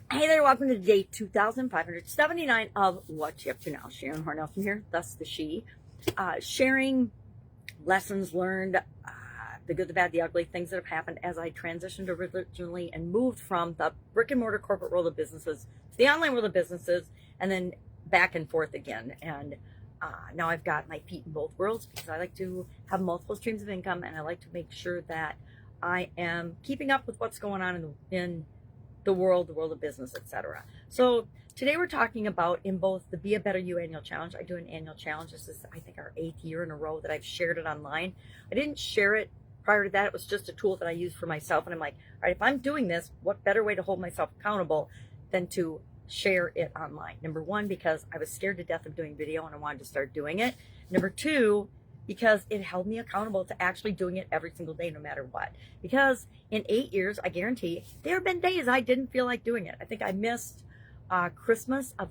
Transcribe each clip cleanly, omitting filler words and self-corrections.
Hey there, welcome to day 2579 of What You Up To Now. Sharon Horne-Ellstrom here, thus the she. Sharing lessons learned, the good, the bad, the ugly, things that have happened as I transitioned originally and moved from the brick and mortar corporate world of businesses to the online world of businesses, and then back and forth again. And now I've got my feet in both worlds because I like to have multiple streams of income, and I like to make sure that I am keeping up with what's going on in the world of business, etc. So today we're talking about in both the Be a Better You annual challenge. I do an annual challenge. This is, I think, our 8th year in a row that I've shared it online. I didn't share it prior to that. It was just a tool that I used for myself. And I'm like, all right, if I'm doing this, what better way to hold myself accountable than to share it online? Number one, because I was scared to death of doing video and I wanted to start doing it. Number two, because it held me accountable to actually doing it every single day, no matter what. Because in 8 years, I guarantee, there have been days I didn't feel like doing it. I think I missed Christmas of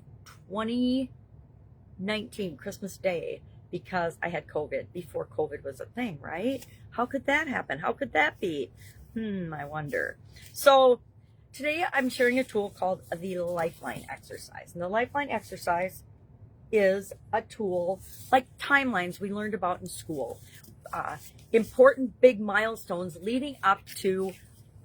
2019, Christmas Day, because I had COVID, before COVID was a thing, right? How could that happen? How could that be? I wonder. So today I'm sharing a tool called the Lifeline exercise. And the Lifeline exercise is a tool like timelines we learned about in school, important big milestones leading up to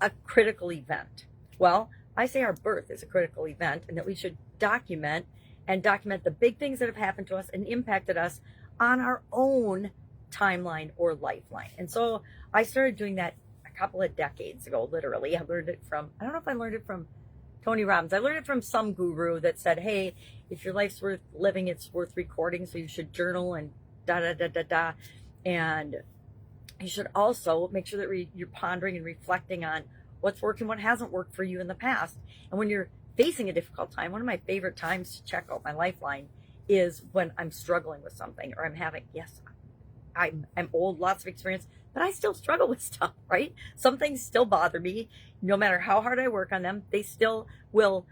a critical event. Well, I say our birth is a critical event and that we should document the big things that have happened to us and impacted us on our own timeline or lifeline. And so I started doing that a couple of decades ago, literally. I learned it from, I don't know if I learned it from Tony Robbins. I learned it from some guru that said, hey, if your life's worth living, it's worth recording. So you should journal and da. And you should also make sure that you're pondering and reflecting on what's worked and what hasn't worked for you in the past. And when you're facing a difficult time, one of my favorite times to check out my lifeline is when I'm struggling with something or I'm having, I'm old, lots of experience, but I still struggle with stuff, right? Some things still bother me. No matter how hard I work on them, they still will.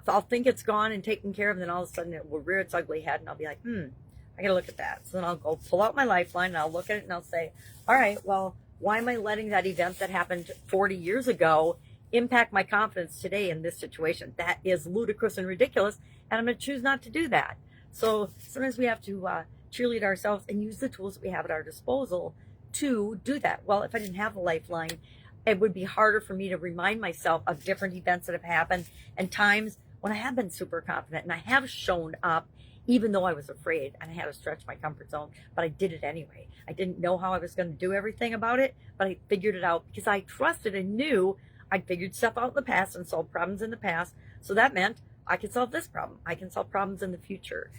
I'll think it's gone and taken care of, and then all of a sudden it will rear its ugly head, and I'll be like, I gotta look at that. So then I'll go pull out my lifeline, and I'll look at it, and I'll say, all right, well, why am I letting that event that happened 40 years ago impact my confidence today in this situation? That is ludicrous and ridiculous, and I'm gonna choose not to do that. So sometimes we have to cheerlead ourselves and use the tools that we have at our disposal to do that. Well, if I didn't have the lifeline, it would be harder for me to remind myself of different events that have happened and times when I have been super confident and I have shown up even though I was afraid and I had to stretch my comfort zone, but I did it anyway. I didn't know how I was going to do everything about it, but I figured it out because I trusted and knew I'd figured stuff out in the past and solved problems in the past. So that meant I can solve this problem. I can solve problems in the future.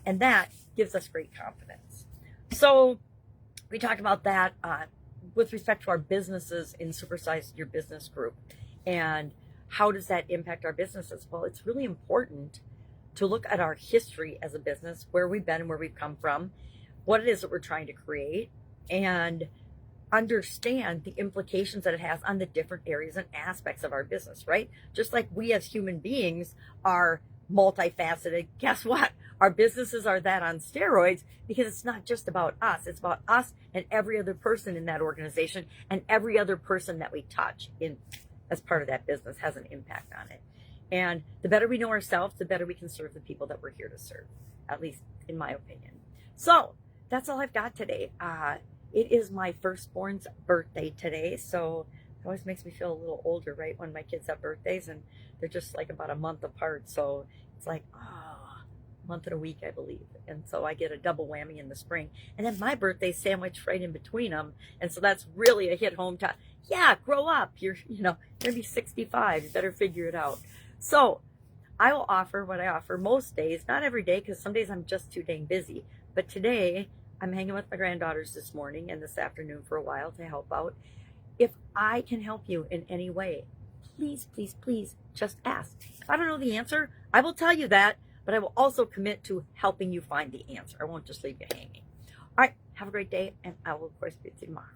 And that gives us great confidence. So we talked about that with respect to our businesses in Supersize Your Business group. And how does that impact our businesses? Well, it's really important to look at our history as a business, where we've been and where we've come from, what it is that we're trying to create, and understand the implications that it has on the different areas and aspects of our business, right? Just like we as human beings are multifaceted, guess what? Our businesses are that on steroids because it's not just about us. It's about us and every other person in that organization, and every other person that we touch in as part of that business has an impact on it. And the better we know ourselves, the better we can serve the people that we're here to serve, at least in my opinion. So that's all I've got today. It is my firstborn's birthday today, so it always makes me feel a little older, right, when my kids have birthdays, and they're just like about a month apart. So it's like, a month and a week, I believe. And so I get a double whammy in the spring. And then my birthday's sandwiched right in between them. And so that's really a hit home to, yeah, grow up. You're going to be 65. You better figure it out. So I will offer what I offer most days, not every day, because some days I'm just too dang busy. But today I'm hanging with my granddaughters this morning and this afternoon for a while to help out. If I can help you in any way, please, please, please just ask. If I don't know the answer, I will tell you that, but I will also commit to helping you find the answer. I won't just leave you hanging. All right, have a great day, and I will, of course, be with you tomorrow.